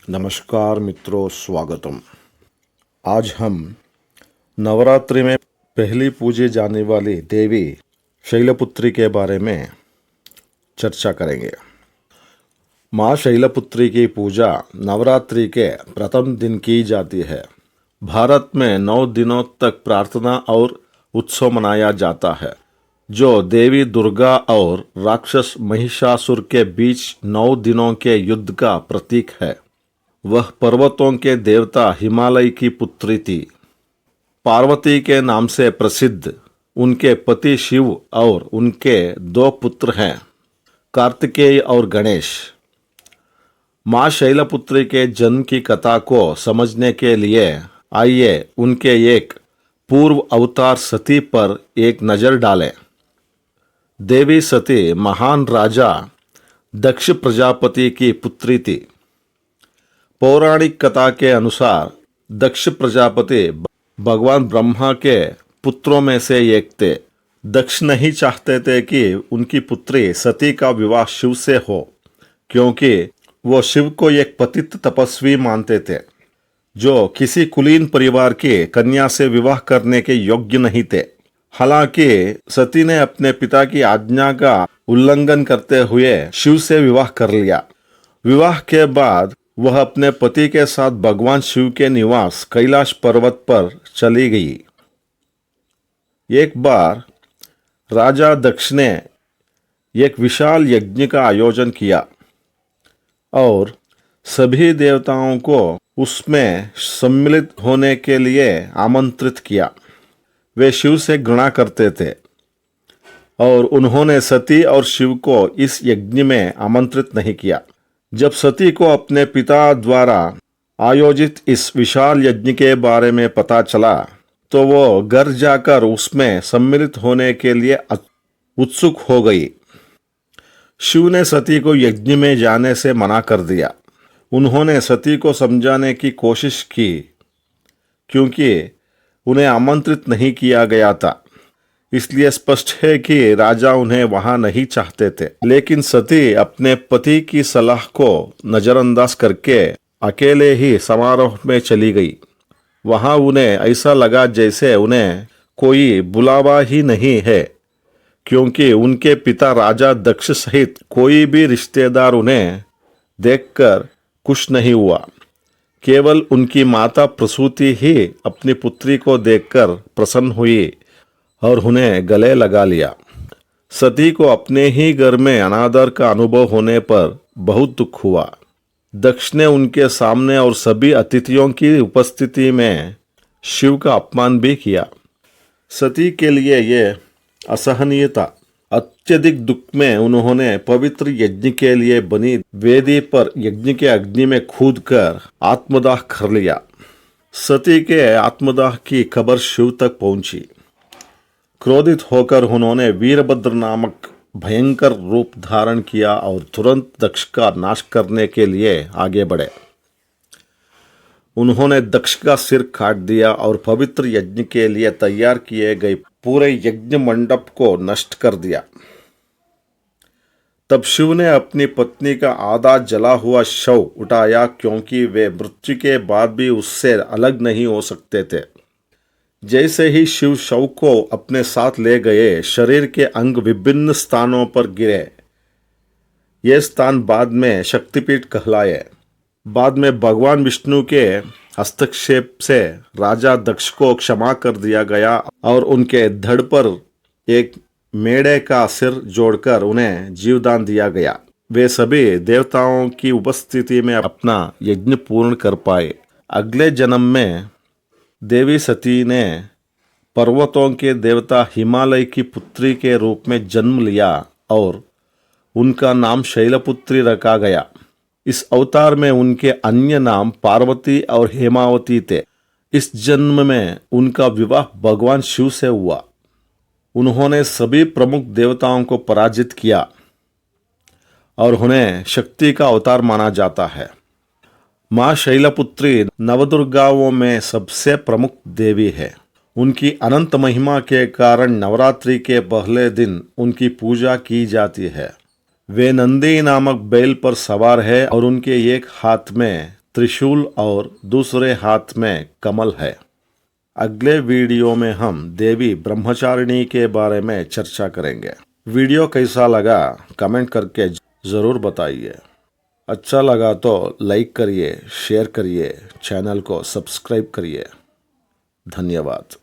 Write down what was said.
नमस्कार मित्रों, स्वागतम। आज हम नवरात्रि में पहली पूजी जाने वाली देवी शैलपुत्री के बारे में चर्चा करेंगे। माँ शैलपुत्री की पूजा नवरात्रि के प्रथम दिन की जाती है। भारत में 9 दिनों तक प्रार्थना और उत्सव मनाया जाता है, जो देवी दुर्गा और राक्षस महिषासुर के बीच 9 दिनों के युद्ध का प्रतीक है। वह पर्वतों के देवता हिमालय की पुत्री थी। पार्वती के नाम से प्रसिद्ध उनके पति शिव और उनके 2 पुत्र हैं, कार्तिकेय और गणेश। माँ शैलपुत्री के जन्म की कथा को समझने के लिए आइए उनके एक पूर्व अवतार सती पर एक नज़र डालें। देवी सती महान राजा दक्ष प्रजापति की पुत्री थी। पौराणिक कथा के अनुसार दक्ष प्रजापति भगवान ब्रह्मा के पुत्रों में से एक थे। दक्ष नहीं चाहते थे कि उनकी पुत्री सती का विवाह शिव से हो, क्योंकि वो शिव को एक पतित तपस्वी मानते थे जो किसी कुलीन परिवार की कन्या से विवाह करने के योग्य नहीं थे। हालांकि सती ने अपने पिता की आज्ञा का उल्लंघन करते हुए शिव से विवाह कर लिया। विवाह के बाद वह अपने पति के साथ भगवान शिव के निवास कैलाश पर्वत पर चली गई। एक बार राजा दक्ष ने एक विशाल यज्ञ का आयोजन किया और सभी देवताओं को उसमें सम्मिलित होने के लिए आमंत्रित किया। वे शिव से घृणा करते थे और उन्होंने सती और शिव को इस यज्ञ में आमंत्रित नहीं किया। जब सती को अपने पिता द्वारा आयोजित इस विशाल यज्ञ के बारे में पता चला तो वो घर जाकर उसमें सम्मिलित होने के लिए उत्सुक हो गई। शिव ने सती को यज्ञ में जाने से मना कर दिया। उन्होंने सती को समझाने की कोशिश की, क्योंकि उन्हें आमंत्रित नहीं किया गया था। इसलिए स्पष्ट है कि राजा उन्हें वहां नहीं चाहते थे। लेकिन सती अपने पति की सलाह को नजरअंदाज करके अकेले ही समारोह में चली गई। वहां उन्हें ऐसा लगा जैसे उन्हें कोई बुलावा ही नहीं है, क्योंकि उनके पिता राजा दक्ष सहित कोई भी रिश्तेदार उन्हें देखकर खुश नहीं हुआ। केवल उनकी माता प्रसूति ही अपनी पुत्री को देखकर प्रसन्न हुई और उन्हें गले लगा लिया। सती को अपने ही घर में अनादर का अनुभव होने पर बहुत दुख हुआ। दक्ष ने उनके सामने और सभी अतिथियों की उपस्थिति में शिव का अपमान भी किया। सती के लिए यह असहनीय था। अत्यधिक दुख में उन्होंने पवित्र यज्ञ के लिए बनी वेदी पर यज्ञ के अग्नि में कूदकर आत्मदाह कर लिया। सती के आत्मदाह की खबर शिव तक पहुंची। क्रोधित होकर उन्होंने वीरभद्र नामक भयंकर रूप धारण किया और तुरंत दक्ष का नाश करने के लिए आगे बढ़े। उन्होंने दक्ष का सिर काट दिया और पवित्र यज्ञ के लिए तैयार किए गए पूरे यज्ञ मंडप को नष्ट कर दिया। तब शिव ने अपनी पत्नी का आधा जला हुआ शव उठाया, क्योंकि वे मृत्यु के बाद भी उससे अलग नहीं हो सकते थे। जैसे ही शिव शव को अपने साथ ले गए, शरीर के अंग विभिन्न स्थानों पर गिरे। ये स्थान बाद में शक्तिपीठ कहलाए। बाद में भगवान विष्णु के हस्तक्षेप से राजा दक्ष को क्षमा कर दिया गया और उनके धड़ पर एक मेढ़े का सिर जोड़कर उन्हें जीवदान दिया गया। वे सभी देवताओं की उपस्थिति में अपना यज्ञ पूर्ण कर पाए। अगले जन्म में देवी सती ने पर्वतों के देवता हिमालय की पुत्री के रूप में जन्म लिया और उनका नाम शैलपुत्री रखा गया। इस अवतार में उनके अन्य नाम पार्वती और हेमावती थे। इस जन्म में उनका विवाह भगवान शिव से हुआ। उन्होंने सभी प्रमुख देवताओं को पराजित किया और उन्हें शक्ति का अवतार माना जाता है। माँ शैलपुत्री नवदुर्गाओं में सबसे प्रमुख देवी है। उनकी अनंत महिमा के कारण नवरात्रि के पहले दिन उनकी पूजा की जाती है। वे नंदी नामक बैल पर सवार है और उनके एक हाथ में त्रिशूल और दूसरे हाथ में कमल है। अगले वीडियो में हम देवी ब्रह्मचारिणी के बारे में चर्चा करेंगे। वीडियो कैसा लगा कमेंट करके ज़रूर बताइए। अच्छा लगा तो लाइक करिए, शेयर करिए, चैनल को सब्सक्राइब करिए। धन्यवाद।